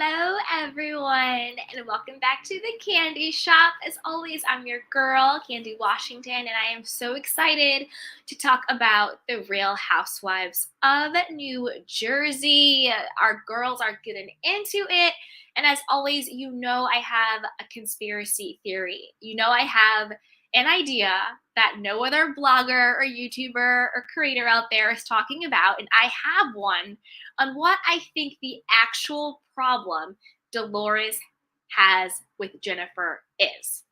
Hello, everyone, and welcome back to the Candy Shop. As always, I'm your girl, Candy Washington, and I am so excited to talk about the Real Housewives of New Jersey. Our girls are getting into it, and as always, you know I have a conspiracy theory. You know I have an idea that no other blogger or YouTuber or creator out there is talking about, and I have one on what I think the actual problem Dolores has with Jennifer is.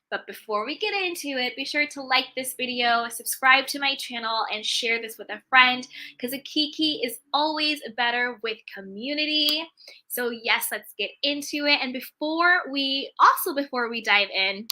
But before we get into it, be sure to like this video, subscribe to my channel, and share this with a friend because a kiki is always better with community. So yes, let's get into it. And before we dive in,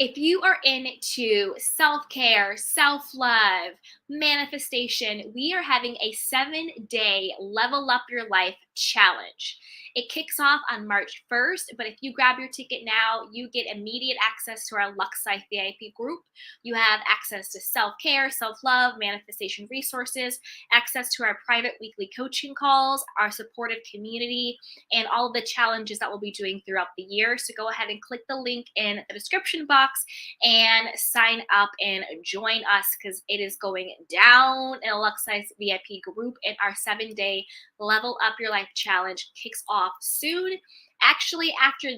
if you are into self-care, self-love, manifestation, we are having a 7-day Level Up Your Life challenge. It kicks off on March 1st, but if you grab your ticket now, you get immediate access to our Lux Life VIP group. You have access to self-care, self-love, manifestation resources, access to our private weekly coaching calls, our supportive community, and all of the challenges that we'll be doing throughout the year. So go ahead and click the link in the description box and sign up and join us because it is going down in a Lux Life VIP group, and our 7-day Level Up Your Life challenge kicks off soon. Actually, after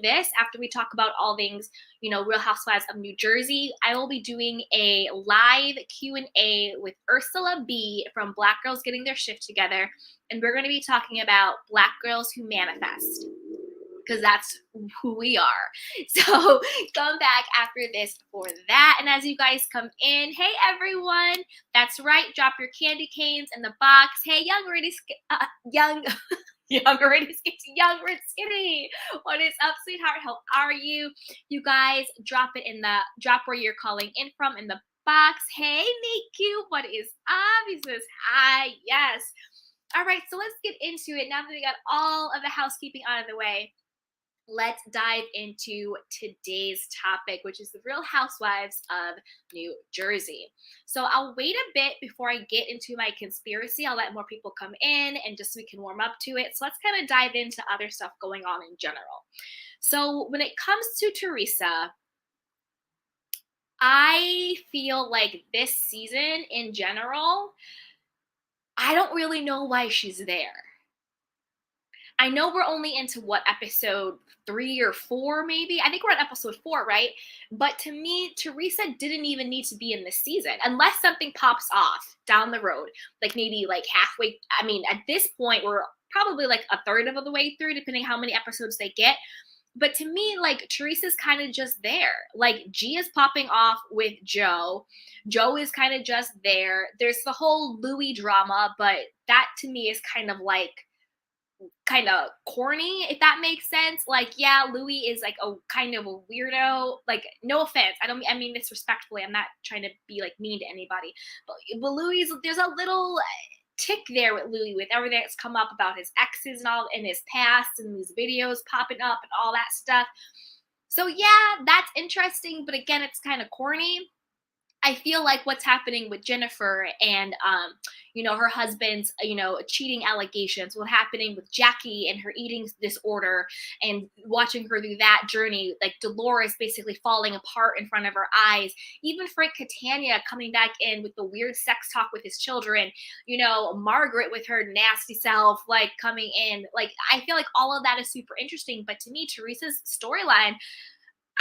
we talk about all things, Real Housewives of New Jersey, I will be doing a live Q&A with Ursula B from Black Girls Getting Their Shift Together, and we're going to be talking about Black girls who manifest, because that's who we are. So come back after this for that. And as you guys come in, hey everyone, that's right, drop your candy canes in the box. Hey, young Red Skinny, what is up, sweetheart? How are you? You guys drop where you're calling in from in the box. Hey, Niku, what is up? He says hi. Yes. All right, so let's get into it. Now that we got all of the housekeeping out of the way, let's dive into today's topic, which is the Real Housewives of New Jersey. So I'll wait a bit before I get into my conspiracy. I'll let more people come in and just so we can warm up to it. So let's kind of dive into other stuff going on in general. So when it comes to Teresa, I feel like this season in general, I don't really know why she's there. I know we're only into episode 3 or 4, maybe. I think we're on episode 4, right? But to me, Teresa didn't even need to be in this season unless something pops off down the road, like maybe like halfway. I mean, at this point, we're probably like a third of the way through, depending how many episodes they get. But to me, like, Teresa's kind of just there. Like, Gia's popping off with Joe. Joe is kind of just there. There's the whole Louis drama, but that to me is kind of corny, if that makes sense. Like, yeah, Louis is like a kind of a weirdo. Like, no offense, I mean this respectfully. I'm not trying to be like mean to anybody, but Louis, there's a little tick there with Louis, with everything that's come up about his exes and all in his past and these videos popping up and all that stuff. So yeah, that's interesting, but again, it's kind of corny. I feel like what's happening with Jennifer and, her husband's, cheating allegations, what's happening with Jackie and her eating disorder and watching her through that journey, like Dolores basically falling apart in front of her eyes, even Frank Catania coming back in with the weird sex talk with his children, Margaret with her nasty self, like coming in, like, I feel like all of that is super interesting. But to me, Teresa's storyline,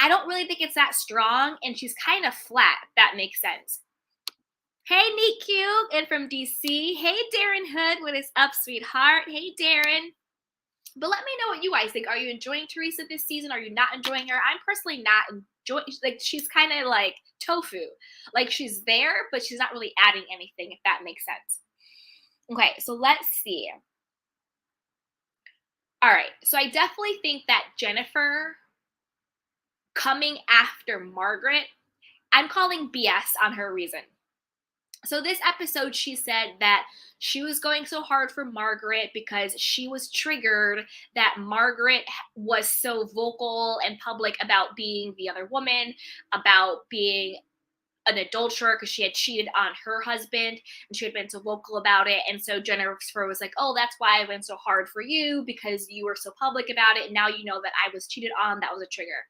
I don't really think it's that strong, and she's kind of flat, if that makes sense. Hey, Neat Cube, and from DC. Hey, Darren Hood, what is up, sweetheart? Hey, Darren. But let me know what you guys think. Are you enjoying Teresa this season? Are you not enjoying her? I'm personally not enjoying. Like, she's kind of like tofu. Like, she's there, but she's not really adding anything, if that makes sense. Okay, so let's see. All right, so I definitely think that Jennifer coming after Margaret, I'm calling BS on her reason. So this episode, she said that she was going so hard for Margaret because she was triggered that Margaret was so vocal and public about being the other woman, about being an adulterer because she had cheated on her husband and she had been so vocal about it. And so Jennifer was like, oh, that's why I went so hard for you because you were so public about it. And now you know that I was cheated on. That was a trigger.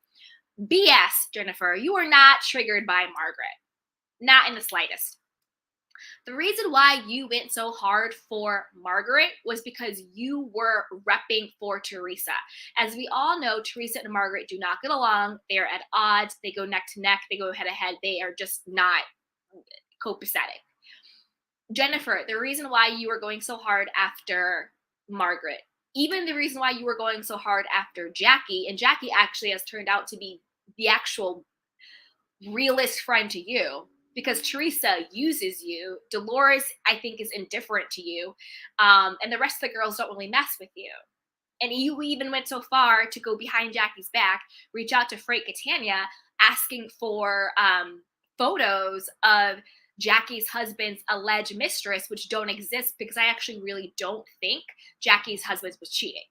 BS, Jennifer. You are not triggered by Margaret. Not in the slightest. The reason why you went so hard for Margaret was because you were repping for Teresa. As we all know, Teresa and Margaret do not get along. They are at odds. They go neck to neck. They go head to head. They are just not copacetic. Jennifer, the reason why you were going so hard after Margaret, even the reason why you were going so hard after Jackie, and Jackie actually has turned out to be the actual realist friend to you, because Teresa uses you. Dolores, I think, is indifferent to you. And the rest of the girls don't really mess with you. And you even went so far to go behind Jackie's back, reach out to Frank Catania, asking for photos of Jackie's husband's alleged mistress, which don't exist because I actually really don't think Jackie's husband was cheating.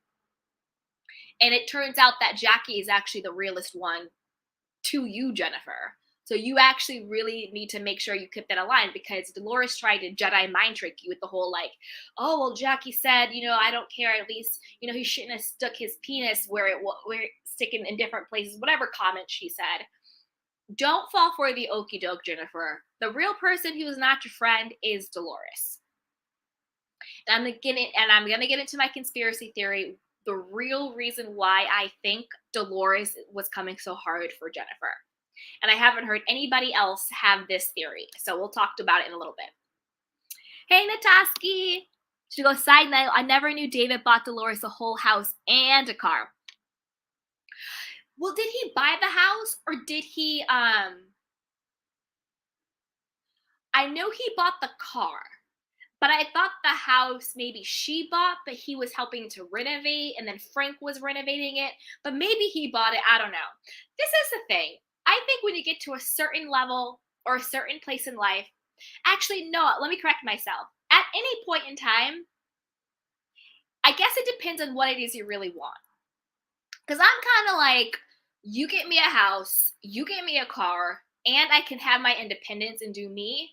And it turns out that Jackie is actually the realest one to you, Jennifer. So you actually really need to make sure you keep that aligned, because Dolores tried to Jedi mind trick you with the whole like, oh, well, Jackie said, I don't care. At least, he shouldn't have stuck his penis where it's sticking in different places, whatever comment she said. Don't fall for the okie doke, Jennifer. The real person who is not your friend is Dolores. And I'm gonna get into my conspiracy theory. The real reason why I think Dolores was coming so hard for Jennifer. And I haven't heard anybody else have this theory. So we'll talk about it in a little bit. Hey, Nataski. She goes, side note, I never knew David bought Dolores a whole house and a car. Well, did he buy the house or did he, I know he bought the car, but I thought the house maybe she bought, but he was helping to renovate and then Frank was renovating it, but maybe he bought it. I don't know. This is the thing. I think when you get to a certain level or a certain place in life, actually, no, let me correct myself. At any point in time, I guess it depends on what it is you really want. Because I'm kind of like, you get me a house, you get me a car, and I can have my independence and do me.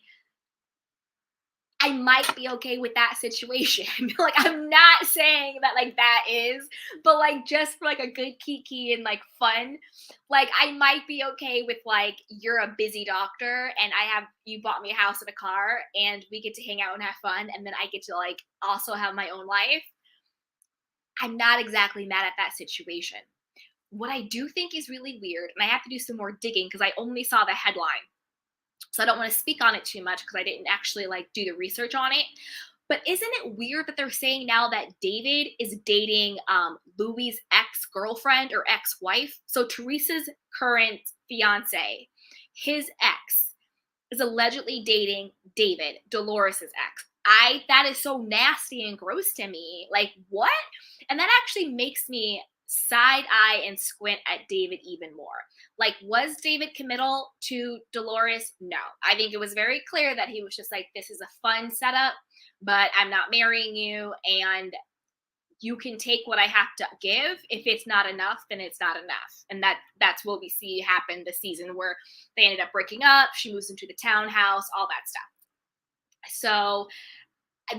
I might be okay with that situation. Like, I'm not saying that like that is, but like just for like a good kiki and like fun, like I might be okay with like, you're a busy doctor and you bought me a house and a car and we get to hang out and have fun, and then I get to like also have my own life. I'm not exactly mad at that situation. What I do think is really weird, and I have to do some more digging because I only saw the headline, so I don't want to speak on it too much because I didn't actually like do the research on it. But isn't it weird that they're saying now that David is dating Louis' ex-girlfriend or ex-wife? So Teresa's current fiance, his ex, is allegedly dating David, Dolores' ex. That is so nasty and gross to me. Like, what? And that actually makes me side eye and squint at David even more. Like, was David committal to Dolores? No. I think it was very clear that he was just like, this is a fun setup, but I'm not marrying you, and you can take what I have to give. If it's not enough, then it's not enough. And that's what we see happen this season, where they ended up breaking up. She moves into the townhouse, all that stuff. So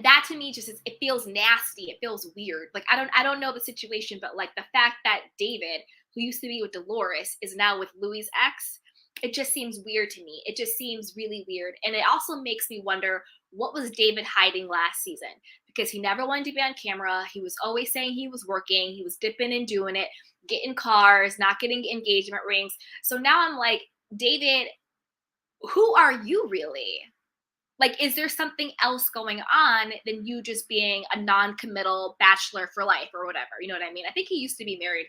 that to me just it feels nasty. It feels weird. Like, I don't know the situation, but like the fact that David, who used to be with Dolores, is now with Louis' ex, it just seems weird to me. It just seems really weird. And it also makes me wonder, what was David hiding last season? Because he never wanted to be on camera. He was always saying he was working. He was dipping and doing it, getting cars, not getting engagement rings. So now I'm like, David, who are you really? Like, is there something else going on than you just being a non-committal bachelor for life or whatever? You know what I mean? I think he used to be married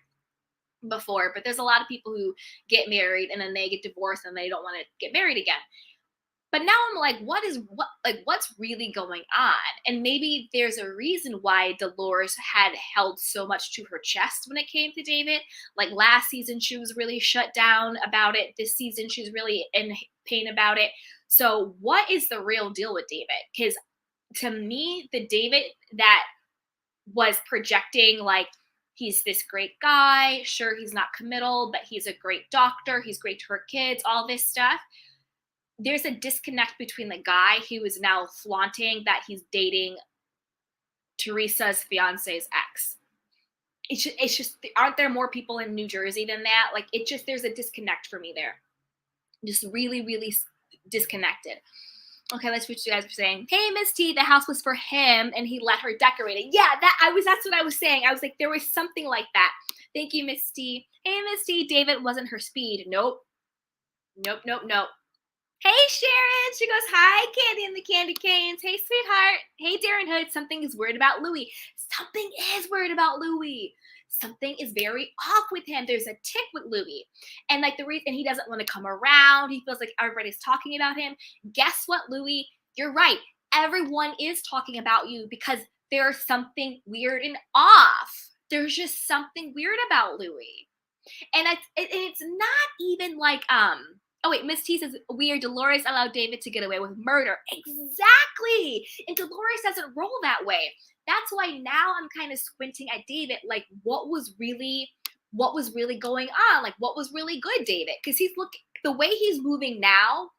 before, but there's a lot of people who get married and then they get divorced and they don't want to get married again. But now I'm like, what's really going on? And maybe there's a reason why Dolores had held so much to her chest when it came to David. Like last season, she was really shut down about it. This season, she's really in pain about it. So what is the real deal with David? Because to me, the David that was projecting like, he's this great guy, sure, he's not committal, but he's a great doctor, he's great to her kids, all this stuff. there's a disconnect between the guy who is now flaunting that he's dating Teresa's fiance's ex. It's just, aren't there more people in New Jersey than that? Like, it just, there's a disconnect for me there. Just really, really disconnected. Okay, let's switch to you guys were saying, hey, Miss T, the house was for him and he let her decorate it. Yeah, that's what I was saying. I was like, there was something like that. Thank you, Miss T. Hey, Miss T, David wasn't her speed. Nope. Nope, nope, nope. Hey, Sharon. She goes, hi, Candy and the Candy Canes. Hey, sweetheart. Hey, Darren Hood. Something is weird about Louis. Something is weird about Louis. Something is very off with him. There's a tick with Louis. And like the reason he doesn't want to come around, he feels like everybody's talking about him. Guess what, Louis? You're right. Everyone is talking about you because there's something weird and off. There's just something weird about Louis. And it's not even like, oh wait, Miss T says, weird, Dolores allowed David to get away with murder. Exactly. And Dolores doesn't roll that way. That's why now I'm kind of squinting at David, like what was really going on? Like what was really good, David? Because the way he's moving now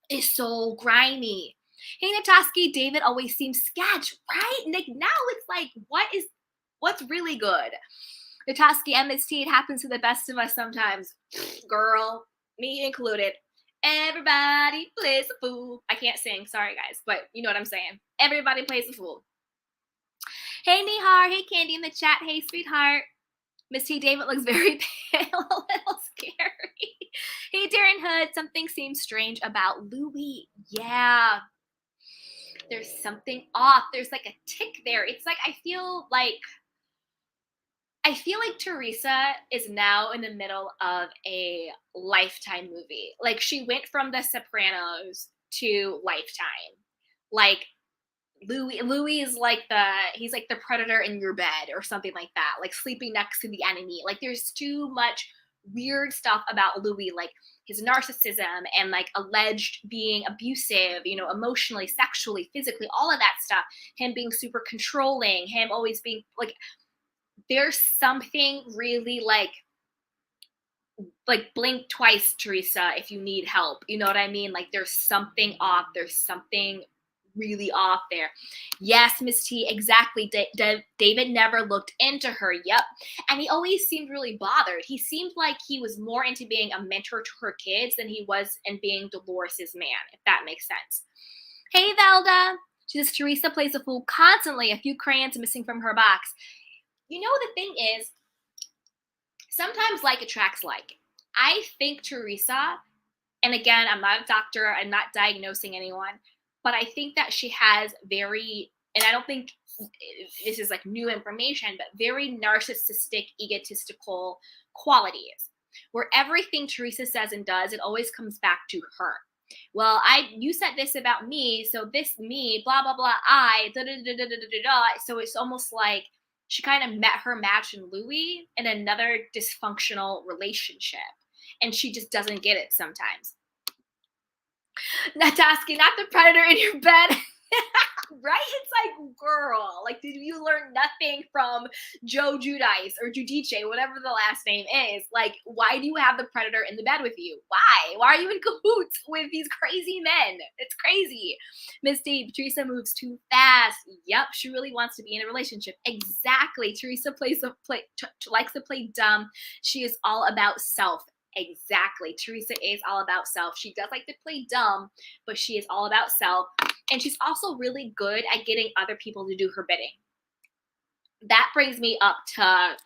is so grimy. Hey, Nataski, David always seems sketch, right? Like now it's like, what's really good? Nataski, MST, it happens to the best of us sometimes. Girl, me included. Everybody plays a fool. I can't sing, sorry guys, but you know what I'm saying. Everybody plays a fool. Hey Nihar, hey Candy in the chat, hey sweetheart. Miss T, David looks very pale, a little scary. Hey Darren Hood, something seems strange about Louis. Yeah, there's something off. There's like a tick there. It's like I feel like Teresa is now in the middle of a Lifetime movie. Like she went from The Sopranos to Lifetime. Like Louis is like he's like the predator in your bed or something like that. Like sleeping next to the enemy. Like there's too much weird stuff about Louis, like his narcissism and like alleged being abusive, emotionally, sexually, physically, all of that stuff. Him being super controlling, him always being like, there's something really like blink twice, Teresa, if you need help. You know what I mean? Like there's something off. There's something really off there. Yes, Miss T, exactly. David never looked into her. Yep. And he always seemed really bothered. He seemed like he was more into being a mentor to her kids than he was in being Dolores's man, if that makes sense. Hey, Velda. She says, Teresa plays a fool constantly. A few crayons missing from her box. You know, the thing is, sometimes like attracts like. I think Teresa, and again, I'm not a doctor, I'm not diagnosing anyone, but I think that she has and I don't think this is like new information, but very narcissistic, egotistical qualities, where everything Teresa says and does, it always comes back to her. Well, you said this about me, so this me, blah, blah, blah, so it's almost like she kind of met her match in Louis in another dysfunctional relationship. And she just doesn't get it sometimes. Nataski, not the predator in your bed. Right? It's like, girl, like, did you learn nothing from Joe Judice or Judice, whatever the last name is? Like, why do you have the predator in the bed with you? Why? Why are you in cahoots with these crazy men? It's crazy. Miss D, Teresa moves too fast. Yep, she really wants to be in a relationship. Exactly. Teresa likes to play dumb. She is all about self. Exactly. Teresa is all about self. She does like to play dumb, but she is all about self. And she's also really good at getting other people to do her bidding. That brings me up to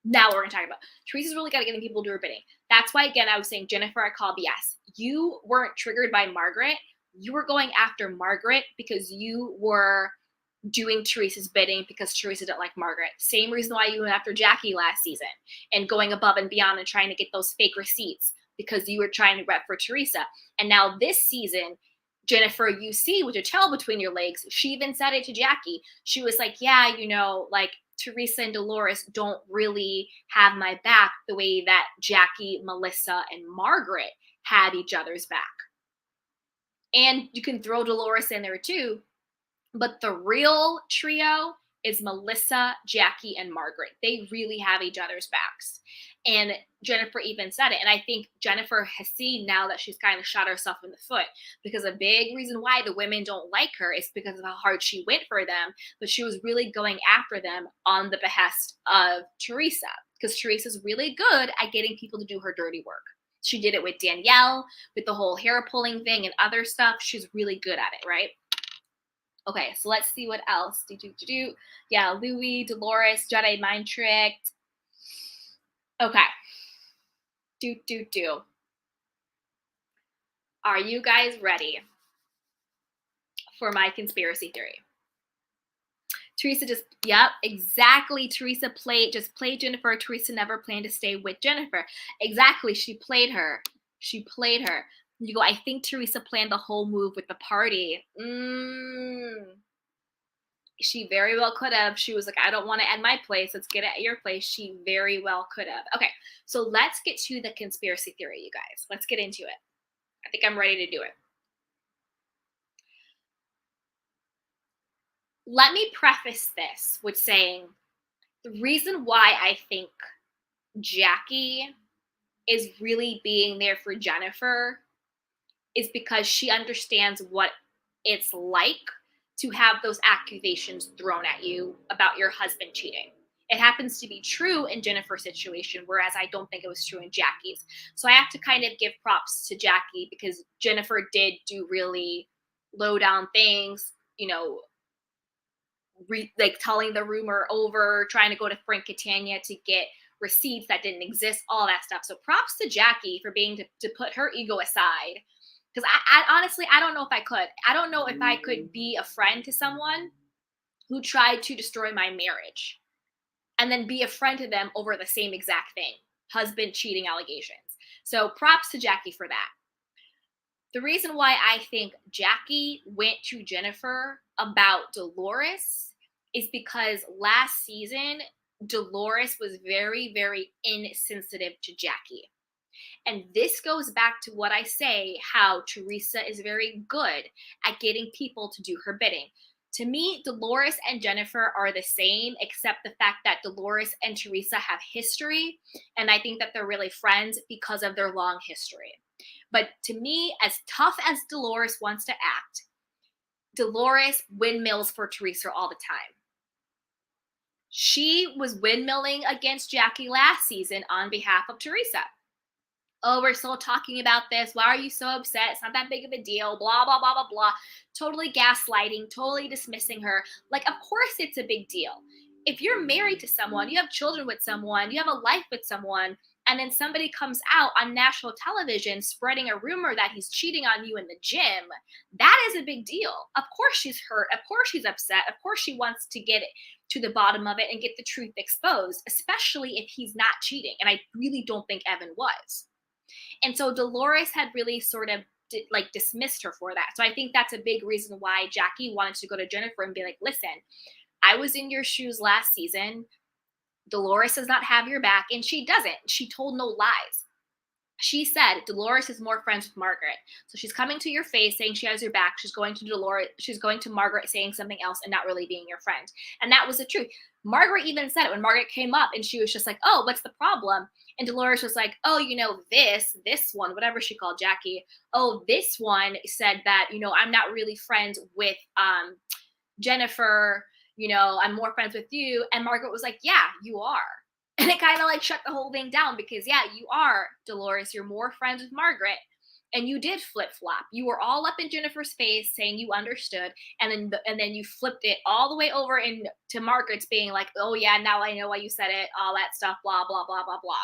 now we're going to talk about Teresa's really good at getting people to do her bidding. That's why, again, I was saying, Jennifer, I call BS. You weren't triggered by Margaret. You were going after Margaret because you were doing Teresa's bidding because Teresa didn't like Margaret. Same reason why you went after Jackie last season and going above and beyond and trying to get those fake receipts because you were trying to rep for Teresa. And now this season, Jennifer, you see with your tail between your legs, she even said it to Jackie. She was like, yeah, like Teresa and Dolores don't really have my back the way that Jackie, Melissa, and Margaret had each other's back. And you can throw Dolores in there too. But the real trio is Melissa, Jackie, and Margaret. They really have each other's backs. And Jennifer even said it. And I think Jennifer has seen now that she's kind of shot herself in the foot, because a big reason why the women don't like her is because of how hard she went for them. But she was really going after them on the behest of Teresa, because Teresa's really good at getting people to do her dirty work. She did it with Danielle, with the whole hair pulling thing and other stuff. She's really good at it, right? Okay, so let's see what else. Yeah, Louis, Dolores, Jedi mind tricked. Okay. Are you guys ready for my conspiracy theory? Teresa yep, exactly. Teresa played Jennifer. Teresa never planned to stay with Jennifer. Exactly, she played her. You go, I think Teresa planned the whole move with the party. She very well could have. She was like, I don't want to end my place. Let's get it at your place. She very well could have. Okay, so let's get to the conspiracy theory, you guys. Let's get into it. I think I'm ready to do it. Let me preface this with saying the reason why I think Jackie is really being there for Jennifer is because she understands what it's like to have those accusations thrown at you about your husband cheating. It happens to be true in Jennifer's situation, whereas I don't think it was true in Jackie's. So I have to kind of give props to Jackie, because Jennifer did do really low down things, like telling the rumor over, trying to go to Frank Catania to get receipts that didn't exist, all that stuff. So props to Jackie for being to put her ego aside. Because I honestly, I don't know if I could. I don't know if I could be a friend to someone who tried to destroy my marriage and then be a friend to them over the same exact thing, husband cheating allegations. So props to Jackie for that. The reason why I think Jackie went to Jennifer about Dolores is because last season, Dolores was very, very insensitive to Jackie. And this goes back to what I say, how Teresa is very good at getting people to do her bidding. To me, Dolores and Jennifer are the same, except the fact that Dolores and Teresa have history. And I think that they're really friends because of their long history. But to me, as tough as Dolores wants to act, Dolores windmills for Teresa all the time. She was windmilling against Jackie last season on behalf of Teresa. Oh, we're still talking about this. Why are you so upset? It's not that big of a deal. Blah, blah, blah, blah, blah. Totally gaslighting, totally dismissing her. Like, of course it's a big deal. If you're married to someone, you have children with someone, you have a life with someone, and then somebody comes out on national television spreading a rumor that he's cheating on you in the gym, that is a big deal. Of course she's hurt. Of course she's upset. Of course she wants to get to the bottom of it and get the truth exposed, especially if he's not cheating. And I really don't think Evan was. And so Dolores had really sort of dismissed her for that. So I think that's a big reason why Jackie wanted to go to Jennifer and be like, listen, I was in your shoes last season. Dolores does not have your back, and she doesn't. She told no lies. She said Dolores is more friends with Margaret. So she's coming to your face saying she has your back. She's going to Margaret saying something else and not really being your friend. And that was the truth. Margaret even said it when Margaret came up, and she was just like, oh, what's the problem? And Dolores was like, oh, this one, whatever she called Jackie. Oh, this one said that, I'm not really friends with Jennifer. I'm more friends with you. And Margaret was like, yeah, you are. And it kind of shut the whole thing down, because yeah, you are, Dolores. You're more friends with Margaret. And you did flip-flop. You were all up in Jennifer's face saying you understood, and then you flipped it all the way over into Margaret's being like, oh yeah, now I know why you said it, all that stuff, blah, blah, blah, blah, blah.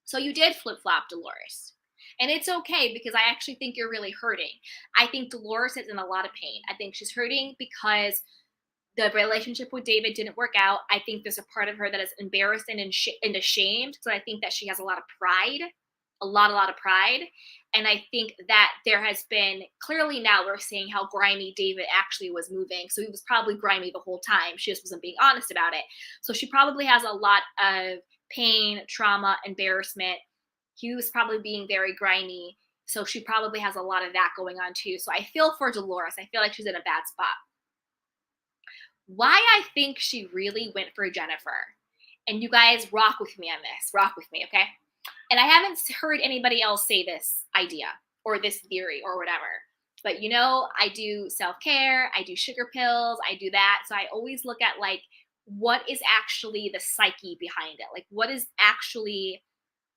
So you did flip-flop, Dolores. And it's okay, because I actually think you're really hurting. I think Dolores is in a lot of pain. I think she's hurting because the relationship with David didn't work out. I think there's a part of her that is embarrassed and ashamed. So I think that she has a lot of pride, a lot of pride. And I think that there has been, clearly now we're seeing how grimy David actually was moving. So he was probably grimy the whole time. She just wasn't being honest about it. So she probably has a lot of pain, trauma, embarrassment. He was probably being very grimy. So she probably has a lot of that going on too. So I feel for Dolores. I feel like she's in a bad spot. Why I think she really went for Jennifer And you guys rock with me on this. Rock with me, okay? And I haven't heard anybody else say this idea or this theory or whatever. But I do self-care, I do sugar pills, I do that. So I always look at like what is actually the psyche behind it? Like what is actually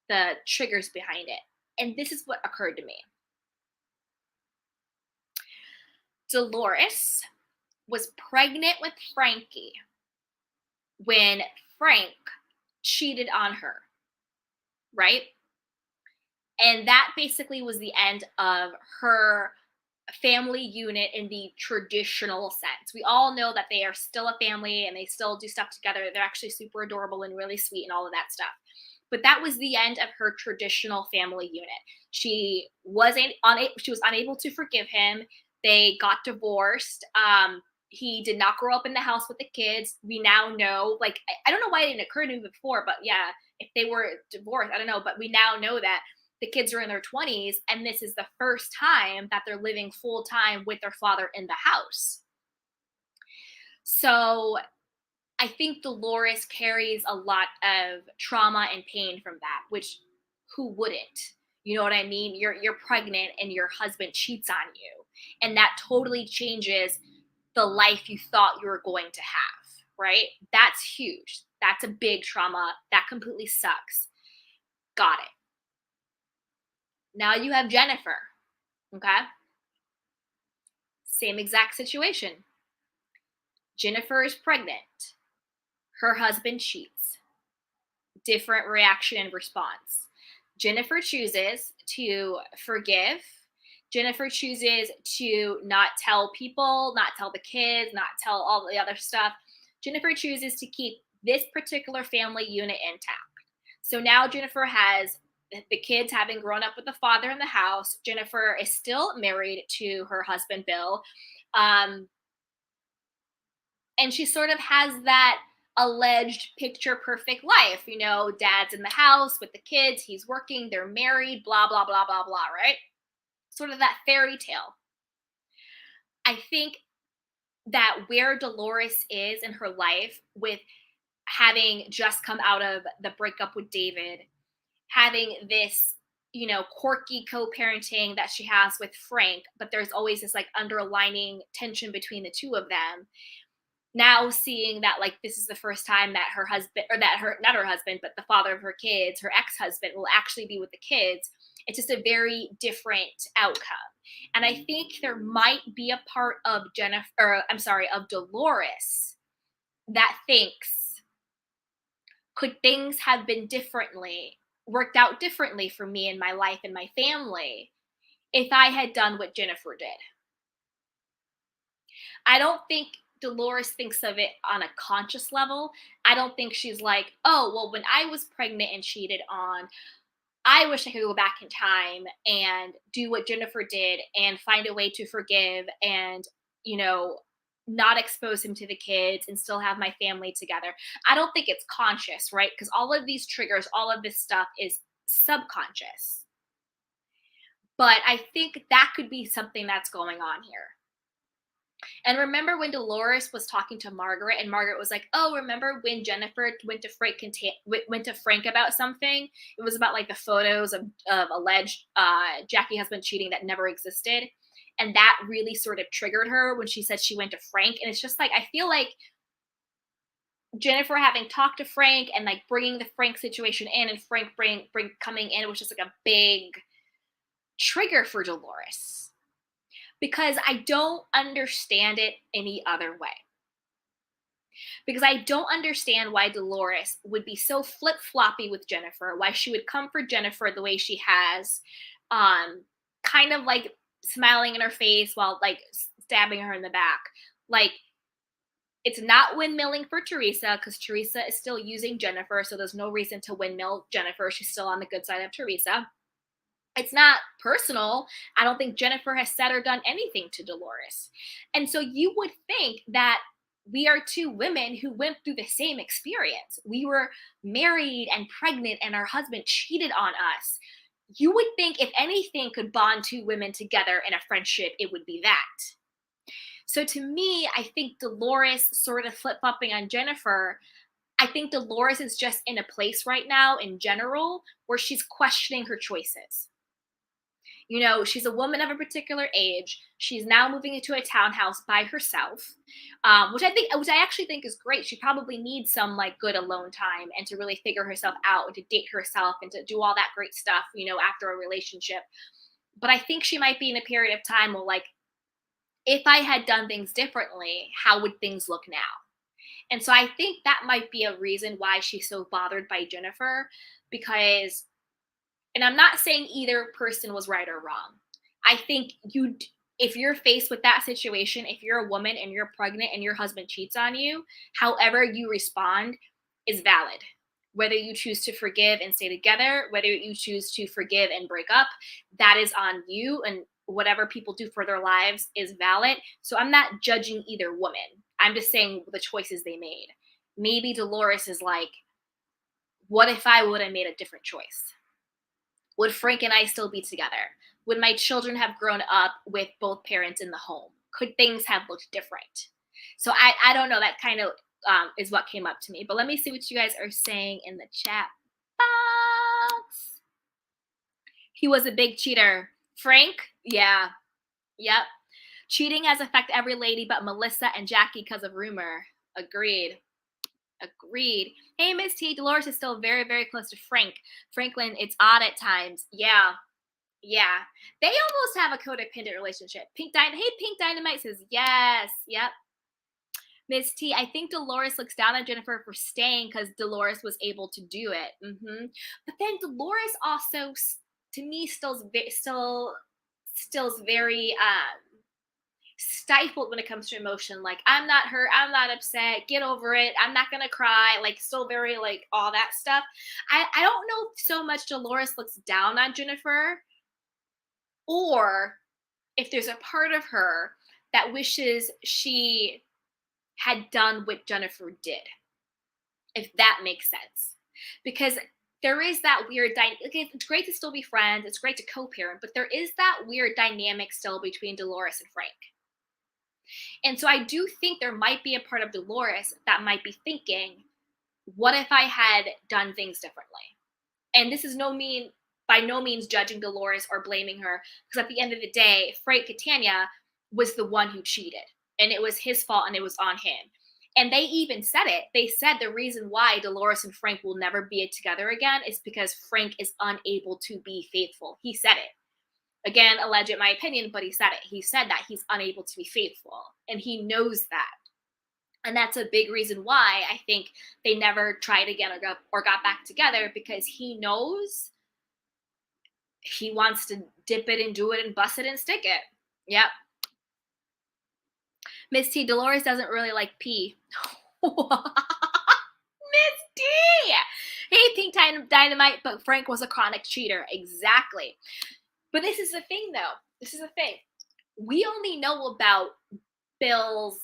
the triggers behind it? And this is what occurred to me. Dolores was pregnant with Frankie when Frank cheated on her, right? And that basically was the end of her family unit in the traditional sense. We all know that they are still a family and they still do stuff together. They're actually super adorable and really sweet and all of that stuff. But that was the end of her traditional family unit. She was unable to forgive him. They got divorced. He did not grow up in the house with the kids. We now know, like, I don't know why it didn't occur to me before, but yeah, if they were divorced, I don't know. But we now know that the kids are in their 20s, and this is the first time that they're living full time with their father in the house. So I think Dolores carries a lot of trauma and pain from that, which who wouldn't? You know what I mean? You're pregnant and your husband cheats on you. And that totally changes the life you thought you were going to have, right? That's huge. That's a big trauma. That completely sucks. Got it. Now you have Jennifer, okay? Same exact situation. Jennifer is pregnant. Her husband cheats. Different reaction and response. Jennifer chooses to forgive. Jennifer chooses to not tell people, not tell the kids, not tell all the other stuff. Jennifer chooses to keep this particular family unit intact. So now Jennifer has the kids having grown up with the father in the house. Jennifer is still married to her husband, Bill. And she sort of has that alleged picture perfect life. Dad's in the house with the kids, he's working, they're married, blah, blah, blah, blah, blah, right? Sort of that fairy tale. I think that where Dolores is in her life, with having just come out of the breakup with David, having this, quirky co-parenting that she has with Frank, but there's always this like underlining tension between the two of them. Now seeing that like this is the first time that her husband, or that her, not her husband, but the father of her kids, her ex-husband, will actually be with the kids. It's just a very different outcome. And I think there might be a part of of Dolores that thinks, could things have been worked out differently for me and my life and my family if I had done what Jennifer did? I don't think Dolores thinks of it on a conscious level. I don't think she's like, oh, well, when I was pregnant and cheated on, I wish I could go back in time and do what Jennifer did and find a way to forgive and, not expose him to the kids and still have my family together. I don't think it's conscious, right? Because all of these triggers, all of this stuff is subconscious. But I think that could be something that's going on here. And remember when Dolores was talking to Margaret, and Margaret was like, "Oh, remember when Jennifer went to Frank about something? It was about like the photos of alleged Jackie husband cheating that never existed." And that really sort of triggered her when she said she went to Frank. And it's just like, I feel like Jennifer having talked to Frank and like bringing the Frank situation in, and Frank coming in, was just like a big trigger for Dolores. Because I don't understand it any other way. Because I don't understand why Dolores would be so flip-floppy with Jennifer, why she would come for Jennifer the way she has, kind of like smiling in her face while like stabbing her in the back. Like, it's not windmilling for Teresa, because Teresa is still using Jennifer, so there's no reason to windmill Jennifer. She's still on the good side of Teresa. It's not personal. I don't think Jennifer has said or done anything to Dolores. And so you would think that we are two women who went through the same experience. We were married and pregnant and our husband cheated on us. You would think if anything could bond two women together in a friendship, it would be that. So to me, I think Dolores sort of flip-flopping on Jennifer I think Dolores is just in a place right now in general where she's questioning her choices. You know, she's a woman of a particular age. She's now moving into a townhouse by herself, which I actually think is great. She probably needs some like good alone time and to really figure herself out and to date herself and to do all that great stuff, you know, after a relationship. But I think she might be in a period of time where, like, if I had done things differently, how would things look now? And so I think that might be a reason why she's so bothered by Jennifer because, and I'm not saying either person was right or wrong. I think if you're faced with that situation, if you're a woman and you're pregnant and your husband cheats on you, however you respond is valid. Whether you choose to forgive and stay together, whether you choose to forgive and break up, that is on you. And whatever people do for their lives is valid. So I'm not judging either woman. I'm just saying the choices they made. Maybe Dolores is like, what if I would have made a different choice? Would Frank and I still be together? Would my children have grown up with both parents in the home? Could things have looked different? So I don't know. That kind of is what came up to me. But let me see what you guys are saying in the chat box. He was a big cheater. Frank? Yeah. Yep. Cheating has affected every lady but Melissa and Jackie because of rumor. Agreed. Agreed. Hey, Miss T, Dolores is still very, very close to Franklin, it's odd at times. Yeah. Yeah. They almost have a codependent relationship. Pink Dynamite says yes. Yep. Miss T, I think Dolores looks down on Jennifer for staying because Dolores was able to do it. But then Dolores also, to me, still's very stifled when it comes to emotion. Like, I'm not hurt, I'm not upset, get over it, I'm not gonna cry. Like, still very like all that stuff. I don't know if so much Dolores looks down on Jennifer, or if there's a part of her that wishes she had done what Jennifer did, if that makes sense. Because there is that weird it's great to still be friends, it's great to co-parent, but there is that weird dynamic still between Dolores and Frank. And so I do think there might be a part of Dolores that might be thinking, what if I had done things differently? And this is by no means judging Dolores or blaming her, because at the end of the day, Frank Catania was the one who cheated, and it was his fault and it was on him. And they even said it. They said the reason why Dolores and Frank will never be together again is because Frank is unable to be faithful. He said it. Again, alleged in my opinion, but he said it. He said that he's unable to be faithful, and he knows that. And that's a big reason why I think they never tried again or got back together, because he knows he wants to dip it and do it and bust it and stick it. Yep. Miss T, Dolores doesn't really like pee. Miss T! Hey, Pink Dynamite, but Frank was a chronic cheater. Exactly. But this is the thing, though. This is the thing. We only know about Bill's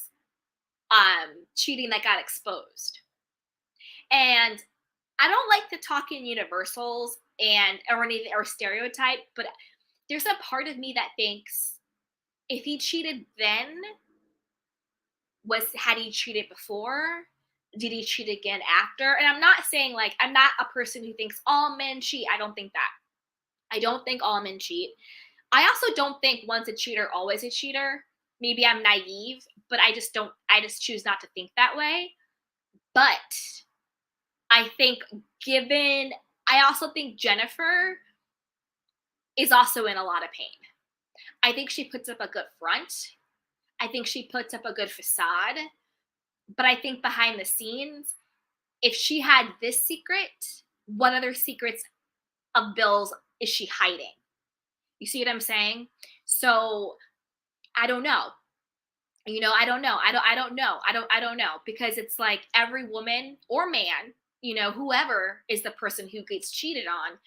cheating that got exposed. And I don't like to talk in universals or anything or stereotype, but there's a part of me that thinks if he cheated then, had he cheated before? Did he cheat again after? And I'm not saying, like, I'm not a person who thinks all men cheat. I don't think that. I don't think all men cheat. I also don't think once a cheater, always a cheater. Maybe I'm naive, but I just choose not to think that way. But I also think Jennifer is also in a lot of pain. I think she puts up a good front. I think she puts up a good facade. But I think behind the scenes, if she had this secret, what other secrets of Bill's is she hiding? You see what I'm saying? So I don't know. I don't know. I don't know, because it's like every woman or man, whoever is the person who gets cheated on,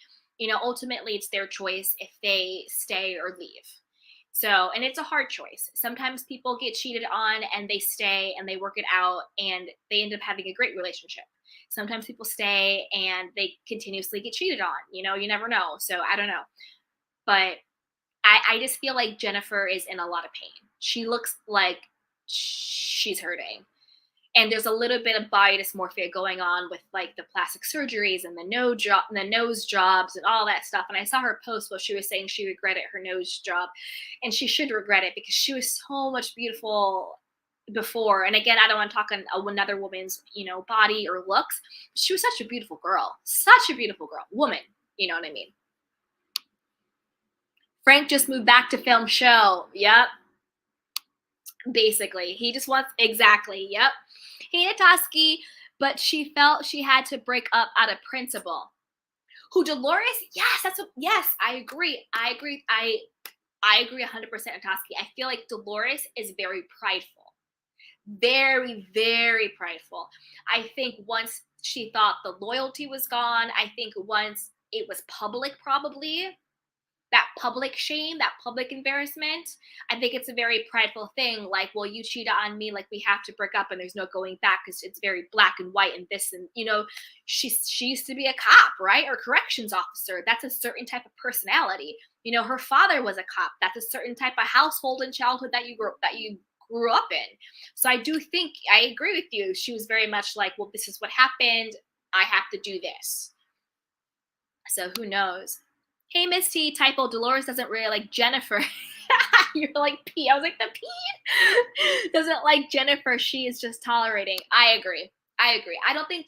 ultimately it's their choice if they stay or leave. So, and it's a hard choice. Sometimes people get cheated on and they stay and they work it out and they end up having a great relationship. Sometimes people stay and they continuously get cheated on. You never know. So I don't know. But I just feel like Jennifer is in a lot of pain. She looks like she's hurting. And there's a little bit of body dysmorphia going on with like the plastic surgeries and the nose jobs and all that stuff. And I saw her post where she was saying she regretted her nose job, and she should regret it because she was so much beautiful before. And again, I don't want to talk on another woman's, body or looks. She was such a beautiful girl, woman. You know what I mean? Frank just moved back to film show. Yep. Basically, he just wants, exactly. Yep. Hey, Natosky, but she felt she had to break up out of principle. Who, Dolores? Yes, yes, I agree. I agree 100%, Natosky. I feel like Dolores is very prideful. Very, very prideful. I think once she thought the loyalty was gone, I think once it was public, probably, that public shame, that public embarrassment, I think it's a very prideful thing. Like, well, you cheated on me, like we have to break up and there's no going back because it's very black and white and this and she used to be a cop, right? Or corrections officer. That's a certain type of personality. Her father was a cop. That's a certain type of household and childhood that you grew up in. So I do think I agree with you. She was very much like, well, this is what happened. I have to do this. So who knows? Hey, Miss T, typo, Dolores doesn't really like Jennifer. You're like P. I was like, the P doesn't like Jennifer. She is just tolerating. I agree. I don't think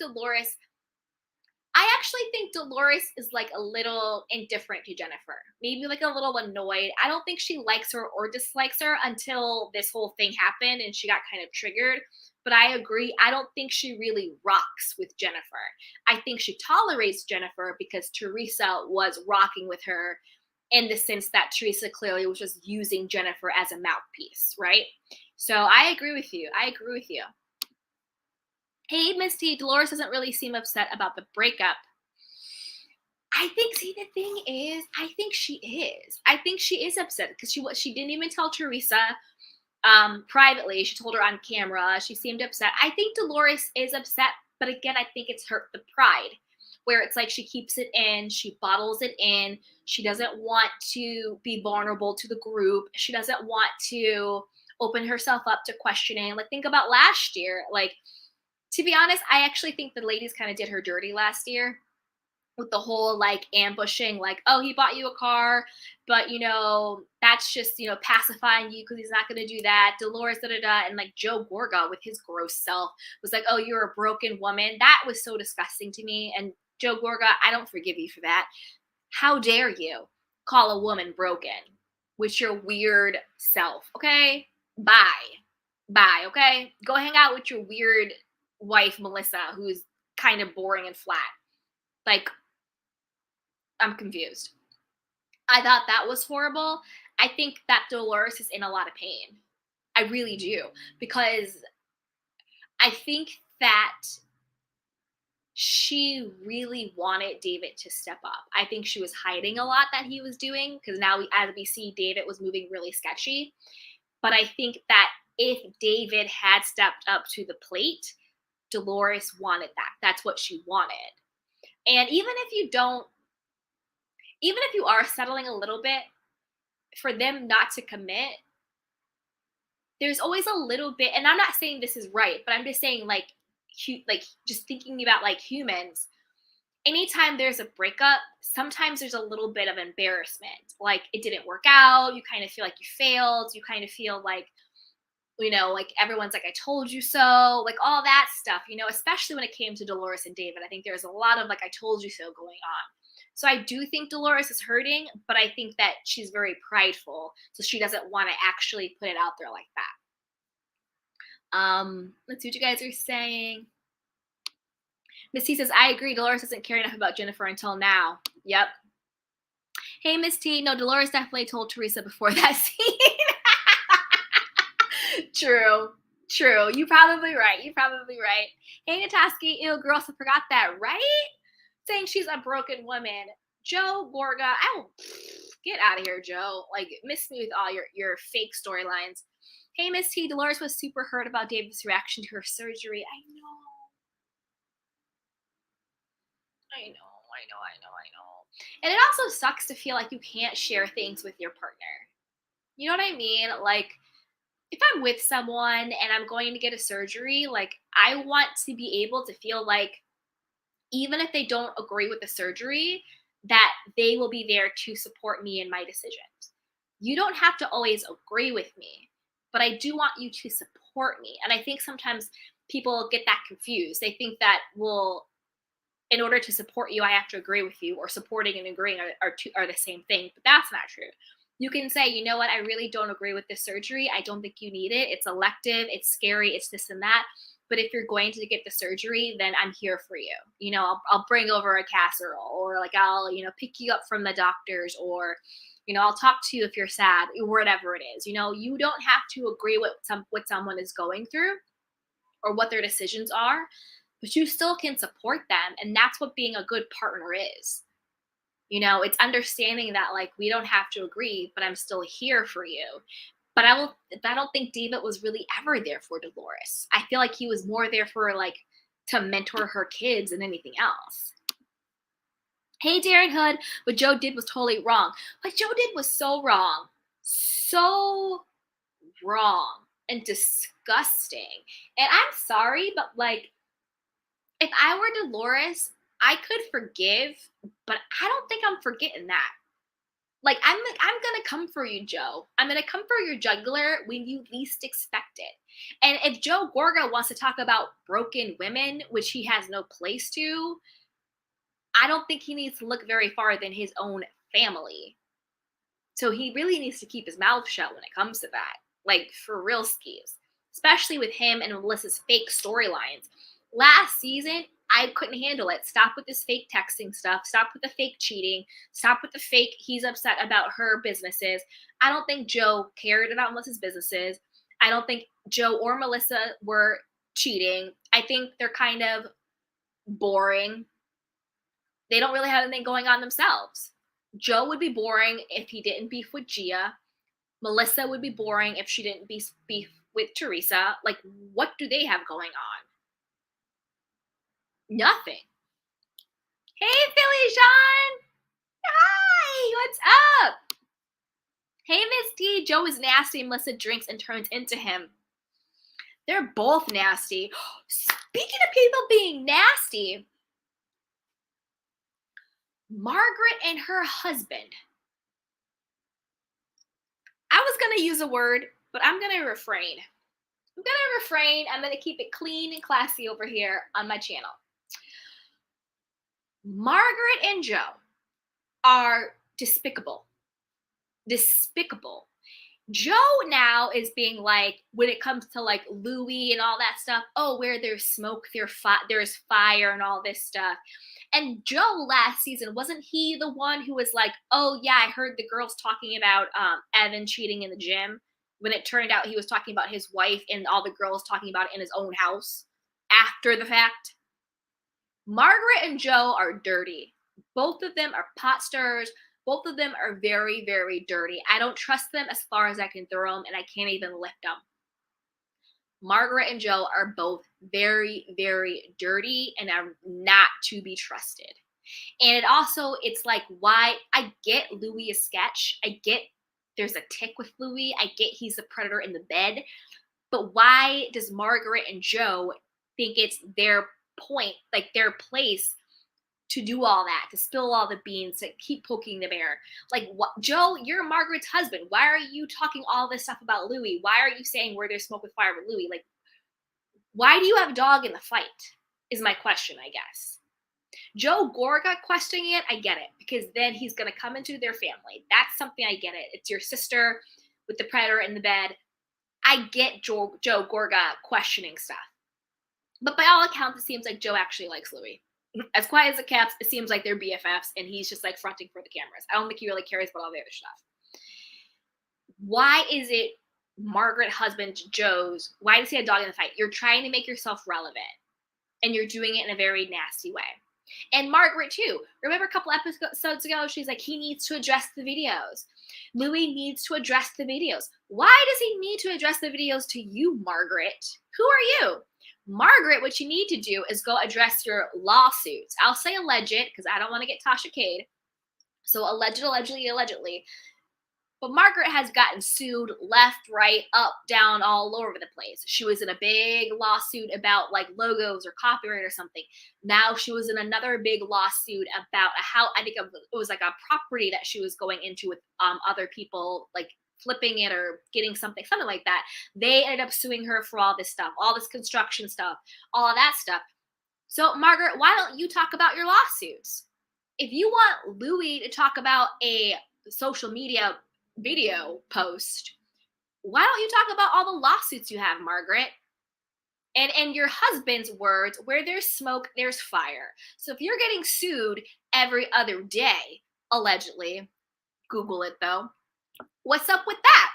I actually think Dolores is like a little indifferent to Jennifer. Maybe like a little annoyed. I don't think she likes her or dislikes her until this whole thing happened and she got kind of triggered. But I agree. I don't think she really rocks with Jennifer. I think she tolerates Jennifer because Teresa was rocking with her in the sense that Teresa clearly was just using Jennifer as a mouthpiece, right? So I agree with you. Hey, Miss T, Dolores doesn't really seem upset about the breakup. I think, see, the thing is, I think she is. I think she is upset because she didn't even tell Teresa privately. She told her on camera. She seemed upset. I think Dolores is upset, but again, I think it's the pride, where it's like she keeps it in, she bottles it in. She doesn't want to be vulnerable to the group. She doesn't want to open herself up to questioning. Like, think about last year. Like, to be honest, I actually think the ladies kind of did her dirty last year with the whole like ambushing, like, oh, he bought you a car, but that's just pacifying you because he's not going to do that. Dolores, and like Joe Gorga with his gross self was like, oh, you're a broken woman. That was so disgusting to me. And Joe Gorga, I don't forgive you for that. How dare you call a woman broken with your weird self? Okay, bye. Okay, go hang out with your weird wife Melissa, who's kind of boring and flat. Like, I'm confused. I thought that was horrible. I think that Dolores is in a lot of pain. I really do. Because I think that she really wanted David to step up. I think she was hiding a lot that he was doing because now as we see, David was moving really sketchy. But I think that if David had stepped up to the plate, Dolores wanted that. That's what she wanted. And even if you are settling a little bit, for them not to commit, there's always a little bit, and I'm not saying this is right, but I'm just saying like just thinking about like humans, anytime there's a breakup, sometimes there's a little bit of embarrassment. Like, it didn't work out. You kind of feel like you failed. You kind of feel like, like everyone's like, I told you so, like all that stuff, especially when it came to Dolores and David. I think there's a lot of like, I told you so going on. So I do think Dolores is hurting, but I think that she's very prideful. So she doesn't want to actually put it out there like that. Let's see what you guys are saying. Miss T says, I agree. Dolores doesn't care enough about Jennifer until now. Yep. Hey, Miss T. No, Dolores definitely told Teresa before that scene. True. You're probably right. Hey, Natosky, ew, girls, I forgot that, right? Saying she's a broken woman. Joe Gorga, get out of here, Joe. Like, miss me with all your fake storylines. Hey, Miss T, Dolores was super hurt about David's reaction to her surgery. I know. And it also sucks to feel like you can't share things with your partner. You know what I mean? Like, if I'm with someone and I'm going to get a surgery, like I want to be able to feel like even if they don't agree with the surgery, that they will be there to support me in my decisions. You don't have to always agree with me, but I do want you to support me. And I think sometimes people get that confused. They think that, well, in order to support you, I have to agree with you, or supporting and agreeing are the same thing. But that's not true. You can say, you know what, I really don't agree with this surgery. I don't think you need it. It's elective, it's scary, it's this and that. But if you're going to get the surgery, then I'm here for you. I'll bring over a casserole, or like I'll, pick you up from the doctors, or, I'll talk to you if you're sad, or whatever it is. You don't have to agree with what someone is going through or what their decisions are, but you still can support them. And that's what being a good partner is. It's understanding that, like, we don't have to agree, but I'm still here for you. But I don't think David was really ever there for Dolores. I feel like he was more there for, like, to mentor her kids than anything else. Hey, Darren Hood, what Joe did was totally wrong. What Joe did was so wrong. So wrong and disgusting. And I'm sorry, but, like, if I were Dolores, I could forgive, but I don't think I'm forgetting that. Like, I'm gonna come for you, Joe. I'm gonna come for your juggler when you least expect it. And if Joe Gorga wants to talk about broken women, which he has no place to, I don't think he needs to look very far than his own family. So he really needs to keep his mouth shut when it comes to that. Like, for real skis. Especially with him and Melissa's fake storylines. Last season, I couldn't handle it. Stop with this fake texting stuff. Stop with the fake cheating. Stop with the fake he's upset about her businesses. I don't think Joe cared about Melissa's businesses. I don't think Joe or Melissa were cheating. I think they're kind of boring. They don't really have anything going on themselves. Joe would be boring if he didn't beef with Gia. Melissa would be boring if she didn't beef with Teresa. Like, what do they have going on? Nothing. Hey, Philly Sean. Hi, what's up? Hey, Miss D. Joe is nasty. Melissa drinks and turns into him. They're both nasty. Speaking of people being nasty, Margaret and her husband. I was going to use a word, but I'm going to refrain. I'm going to keep it clean and classy over here on my channel. Margaret and Joe are despicable. Despicable. Joe now is being like, when it comes to like Louis and all that stuff, oh, where there's smoke, there's fire and all this stuff. And Joe last season, wasn't he the one who was like, oh yeah, I heard the girls talking about Evan cheating in the gym, when it turned out he was talking about his wife and all the girls talking about it in his own house after the fact? Margaret and Joe are dirty. Both of them are pot stirrers. Both of them are very, very dirty. I don't trust them as far as I can throw them, and I can't even lift them. Margaret and Joe are both very, very dirty and are not to be trusted. And it's like, why? I get Louis is sketch. I get there's a tick with Louis. I get he's a predator in the bed. But why does Margaret and Joe think it's their point, like their place, to do all that, to spill all the beans, to keep poking the bear? Like, what, Joe, you're Margaret's husband. Why are you talking all this stuff about Louis? Why are you saying where there's smoke with fire with Louis? Like, why do you have a dog in the fight is my question, I guess. Joe Gorga questioning it, I get it, because then he's going to come into their family. That's something I get it. It's your sister with the predator in the bed. I get Joe Gorga questioning stuff. But by all accounts, it seems like Joe actually likes Louis. As quiet as it keeps, it seems like they're BFFs, and he's just like fronting for the cameras. I don't think he really cares about all the other stuff. Why is it Margaret husband Joe's? Why does he have a dog in the fight? You're trying to make yourself relevant, and you're doing it in a very nasty way. And Margaret too. Remember a couple episodes ago, she's like, he needs to address the videos. Louis needs to address the videos. Why does he need to address the videos to you, Margaret? Who are you? Margaret, what you need to do is go address your lawsuits. I'll say alleged because I don't want to get Tasha Cade. So allegedly. But Margaret has gotten sued left, right, up, down, all over the place. She was in a big lawsuit about like logos or copyright or something. Now she was in another big lawsuit about how I think it was like a property that she was going into with other people, like flipping it or getting something like that. They ended up suing her for all this stuff, all this construction stuff, all of that stuff. So Margaret, why don't you talk about your lawsuits? If you want Louis to talk about a social media video post, why don't you talk about all the lawsuits you have, Margaret? And in your husband's words, where there's smoke, there's fire. So if you're getting sued every other day, allegedly, Google it though, what's up with that?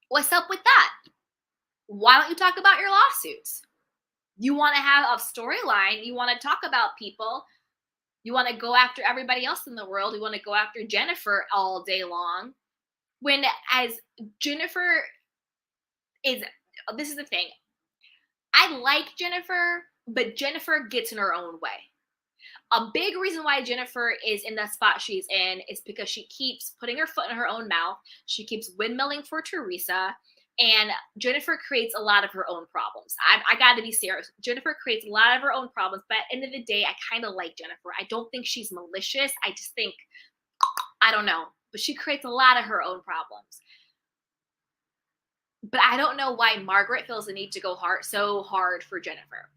What's up with that? Why don't you talk about your lawsuits? You want to have a storyline, you want to talk about people, you want to go after everybody else in the world, you want to go after Jennifer all day long. When as Jennifer is, this is the thing, I like Jennifer, but Jennifer gets in her own way. A big reason why Jennifer is in the spot she's in is because she keeps putting her foot in her own mouth. She keeps windmilling for Teresa, and Jennifer creates a lot of her own problems. I got to be serious. Jennifer creates a lot of her own problems, but at the end of the day, I kind of like Jennifer. I don't think she's malicious. I just think, I don't know, but she creates a lot of her own problems. But I don't know why Margaret feels the need to go so hard for Jennifer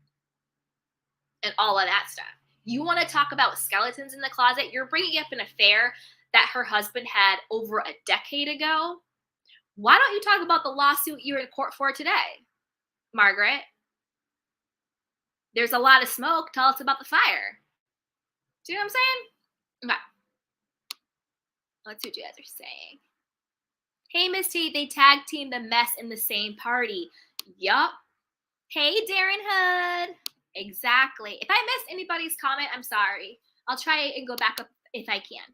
and all of that stuff. You want to talk about skeletons in the closet? You're bringing up an affair that her husband had over a decade ago. Why don't you talk about the lawsuit you're in court for today, Margaret? There's a lot of smoke. Tell us about the fire. Do you know what I'm saying? Okay. Let's see what you guys are saying. Hey, Miss T, they tag team the mess in the same party. Yup. Hey, Darren Hood. Exactly. If I missed anybody's comment, I'm sorry. I'll try and go back up if I can.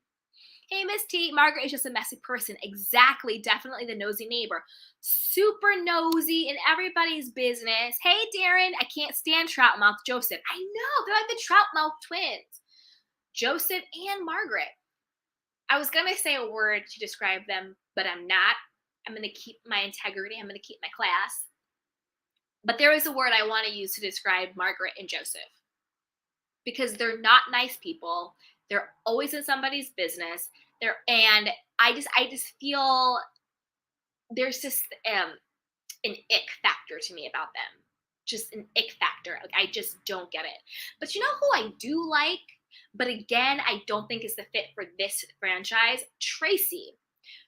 Hey, Miss T, Margaret is just a messy person. Exactly. Definitely the nosy neighbor. Super nosy in everybody's business. Hey, Darren, I can't stand Troutmouth Joseph. I know. They're like the Troutmouth twins. Joseph and Margaret. I was going to say a word to describe them, but I'm not. I'm going to keep my integrity. I'm going to keep my class. But there is a word I want to use to describe Margaret and Joseph. Because they're not nice people. They're always in somebody's business. And I just feel there's just an ick factor to me about them. Just an ick factor. Like, I just don't get it. But you know who I do like? But again, I don't think is the fit for this franchise. Tracy.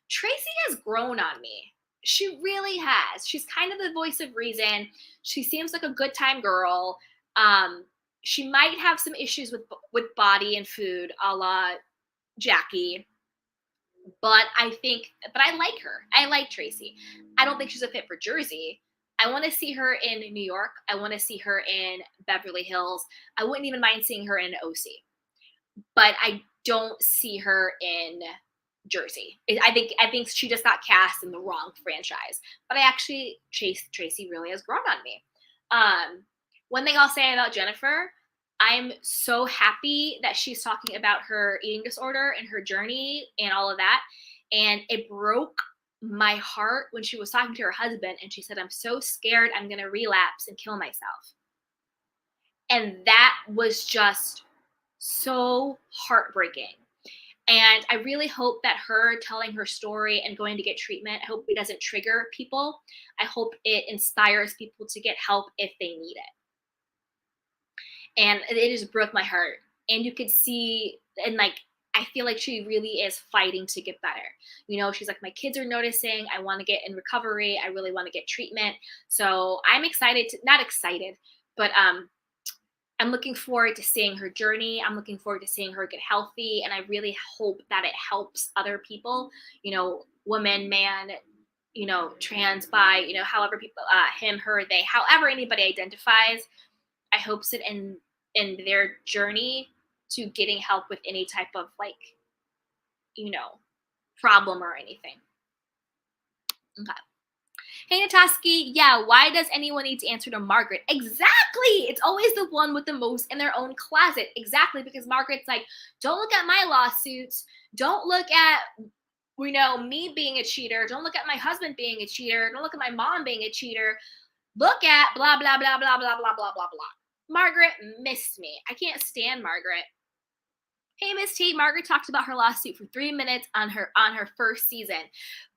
Tracy has grown on me. She really has. She's kind of the voice of reason. She seems like a good time girl. She might have some issues with body and food, a la Jackie. But I like her. I like Tracy. I don't think she's a fit for Jersey. I want to see her in New York. I want to see her in Beverly Hills. I wouldn't even mind seeing her in OC. But I don't see her in Jersey. I think she just got cast in the wrong franchise. But Tracy really has grown on me. One thing I'll say about Jennifer, I'm so happy that she's talking about her eating disorder and her journey and all of that. And it broke my heart when she was talking to her husband and she said, I'm so scared I'm going to relapse and kill myself. And that was just so heartbreaking. And I really hope that her telling her story and going to get treatment, I hope it doesn't trigger people. I hope it inspires people to get help if they need it. And it just broke my heart. And you could see, and like, I feel like she really is fighting to get better. You know, she's like, my kids are noticing. I want to get in recovery. I really want to get treatment. So I'm not excited, but I'm looking forward to seeing her journey. I'm looking forward to seeing her get healthy. And I really hope that it helps other people, you know, woman, man, you know, trans, bi, you know, however people, him, her, they, however anybody identifies. I hope that in their journey to getting help with any type of like, you know, problem or anything. Okay. Hey, Nataski, yeah, why does anyone need to answer to Margaret? Exactly! It's always the one with the most in their own closet. Exactly, because Margaret's like, don't look at my lawsuits. Don't look at We know me being a cheater. Don't look at my husband being a cheater. Don't look at my mom being a cheater. Look at blah, blah, blah, blah, blah, blah, blah, blah, blah. Margaret missed me. I can't stand Margaret. Hey, Miss T, Margaret talked about her lawsuit for 3 minutes on her first season.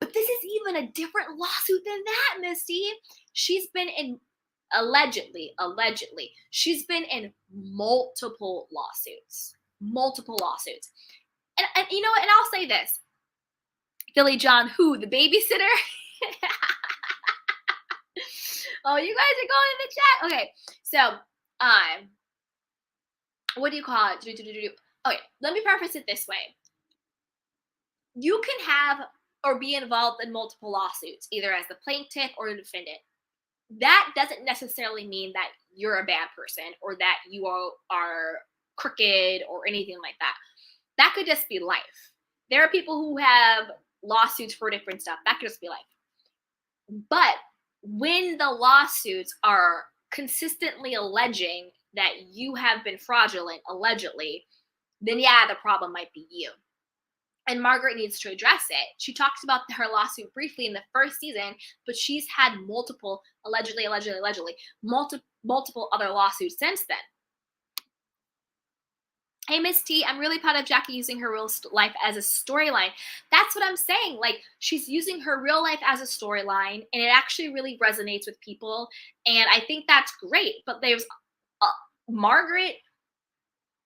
But this is even a different lawsuit than that, Misty. She's been in allegedly, she's been in multiple lawsuits. Multiple lawsuits. And you know what? And I'll say this. Philly John, who, the babysitter? Oh, you guys are going in the chat. Okay, so what do you call it? Okay, let me preface it this way. You can have or be involved in multiple lawsuits, either as the plaintiff or the defendant. That doesn't necessarily mean that you're a bad person or that you are crooked or anything like that. That could just be life. There are people who have lawsuits for different stuff. That could just be life. But when the lawsuits are consistently alleging that you have been fraudulent, allegedly, then yeah, the problem might be you. And Margaret needs to address it. She talks about her lawsuit briefly in the first season, but she's had multiple, allegedly, multiple other lawsuits since then. Hey, Miss T, I'm really proud of Jackie using her real life as a storyline. That's what I'm saying. Like, she's using her real life as a storyline, and it actually really resonates with people. And I think that's great. But there's Margaret.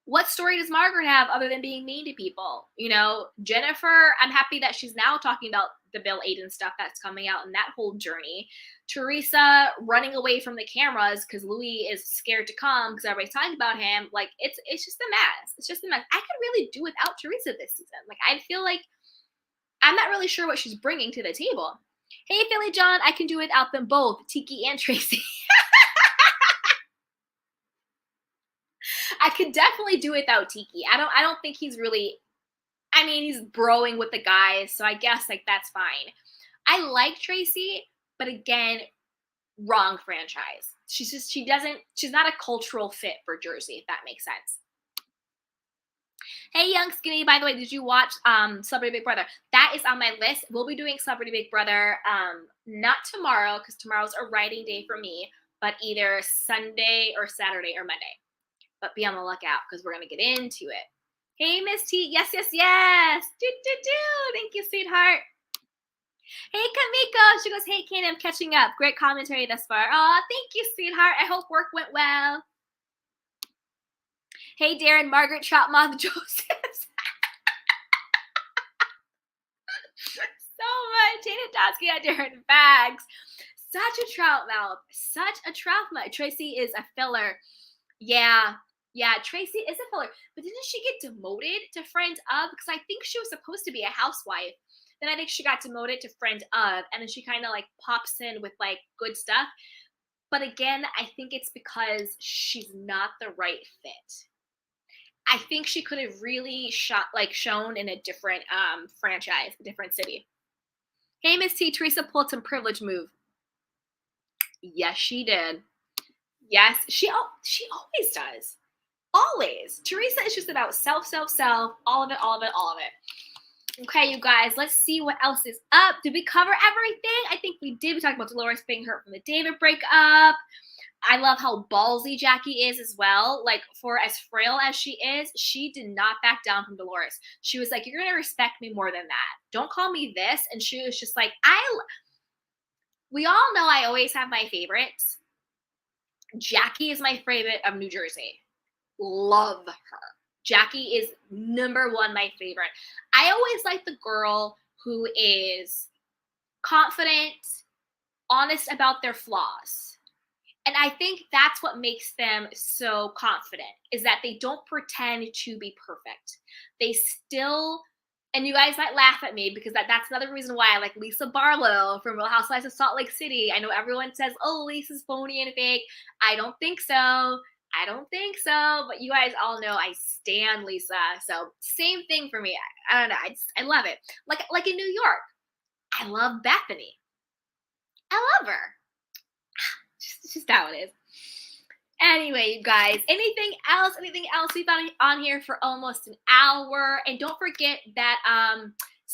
What story does Margaret have other than being mean to people? You know, Jennifer, I'm happy that she's now talking about the Bill Aiden stuff that's coming out and that whole journey. Teresa running away from the cameras because Louis is scared to come because everybody's talking about him. Like, it's just a mess. It's just a mess. I could really do without Teresa this season. Like, I feel like I'm not really sure what she's bringing to the table. Hey, Philly John, I can do without them both, Tiki and Tracy. I could definitely do without Tiki. I don't think he's really, I mean, he's broing with the guys, so I guess like that's fine. I like Tracy, but again, wrong franchise. She's not a cultural fit for Jersey, if that makes sense. Hey, Young Skinny, by the way, did you watch Celebrity Big Brother? That is on my list. We'll be doing Celebrity Big Brother not tomorrow, because tomorrow's a writing day for me, but either Sunday or Saturday or Monday. But be on the lookout because we're going to get into it. Hey, Miss T. Yes. Thank you, sweetheart. Hey, Kamiko. She goes, hey, Kane, I'm catching up. Great commentary thus far. Oh, thank you, sweetheart. I hope work went well. Hey, Darren, Margaret, Troutmouth, Joseph. So much. Jada Dosky on Darren Bags. Such a Troutmouth. Tracy is a filler. Yeah, Tracy is a filler. But didn't she get demoted to friend of? Because I think she was supposed to be a housewife. Then I think she got demoted to friend of. And then she kind of like pops in with like good stuff. But again, I think it's because she's not the right fit. I think she could have really shown in a different franchise, a different city. Hey, Miss T, Teresa pulled some privilege move. Yes, she did. Yes, she always does. Always. Teresa is just about self, all of it. Okay, you guys, let's see what else is up. Did we cover everything? I think we did. We talked about Dolores being hurt from the David breakup. I love how ballsy Jackie is as well. Like, for as frail as she is, she did not back down from Dolores. She was like, you're going to respect me more than that. Don't call me this. And she was just like, we all know I always have my favorites. Jackie is my favorite of New Jersey. Love her. Jackie is number one, my favorite. I always like the girl who is confident, honest about their flaws. And I think that's what makes them so confident, is that they don't pretend to be perfect. They still, and you guys might laugh at me because that's another reason why I like Lisa Barlow from Real Housewives of Salt Lake City. I know everyone says, oh, Lisa's phony and fake. I don't think so. But you guys all know I stan Lisa. So same thing for me. I don't know. I love it. Like in New York, I love Bethany. I love her. It's just how it is. Anyway, you guys, anything else? We've been on here for almost an hour. And don't forget that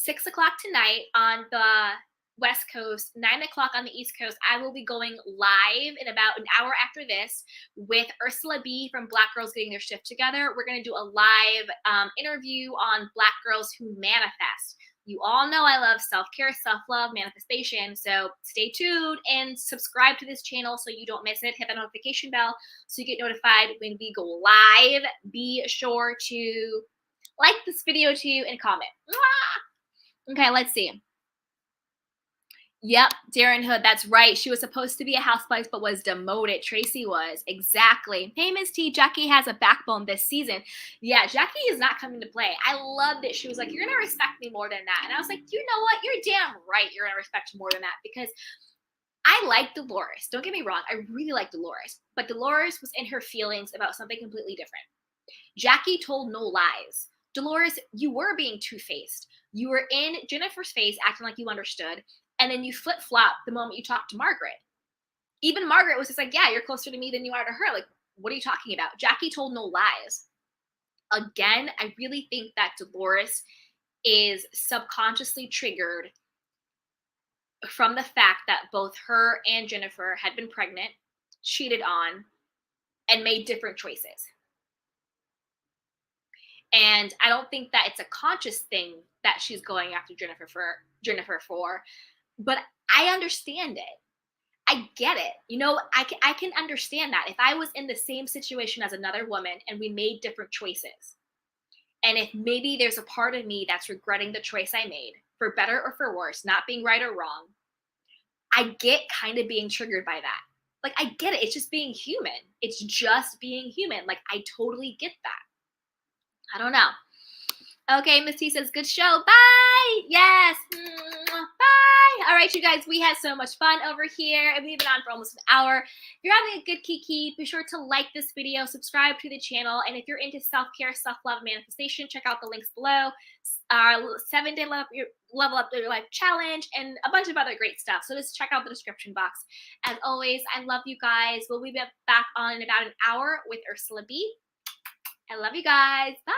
6 o'clock tonight on the West Coast, 9 o'clock on the East Coast. I will be going live in about an hour after this with Ursula B from Black Girls Getting Their Shift Together. We're going to do a live interview on Black girls who manifest. You all know I love self-care, self-love, manifestation. So stay tuned and subscribe to this channel so you don't miss it. Hit the notification bell so you get notified when we go live. Be sure to like this video too and comment. Mwah! Okay, let's see. Yep, Darren Hood, that's right. She was supposed to be a housewife but was demoted. Tracy was. Exactly. Hey, Miss T, Jackie has a backbone this season. Yeah, Jackie is not coming to play. I loved it. She was like, you're going to respect me more than that. And I was like, you know what? You're damn right you're going to respect more than that, because I like Dolores. Don't get me wrong. I really like Dolores. But Dolores was in her feelings about something completely different. Jackie told no lies. Dolores, you were being two-faced. You were in Jennifer's face acting like you understood, and then you flip-flop the moment you talked to Margaret. Even Margaret was just like, yeah, you're closer to me than you are to her. Like, what are you talking about? Jackie told no lies. Again, I really think that Dolores is subconsciously triggered from the fact that both her and Jennifer had been pregnant, cheated on, and made different choices. And I don't think that it's a conscious thing that she's going after Jennifer for, but I understand it. I get it. You know, I can understand that. If I was in the same situation as another woman and we made different choices, and if maybe there's a part of me that's regretting the choice I made, for better or for worse, not being right or wrong, I get kind of being triggered by that. Like, I get it. It's just being human. It's just being human. Like, I totally get that. I don't know. Okay, Miss T says, good show. Bye. Yes. Bye. All right, you guys, we had so much fun over here, and we've been on for almost an hour. If you're having a good kiki, be sure to like this video, subscribe to the channel, and if you're into self-care, self-love, manifestation, check out the links below. Our 7-day level up your life challenge, and a bunch of other great stuff. So just check out the description box. As always, I love you guys. We'll be back on in about an hour with Ursula B. I love you guys. Bye.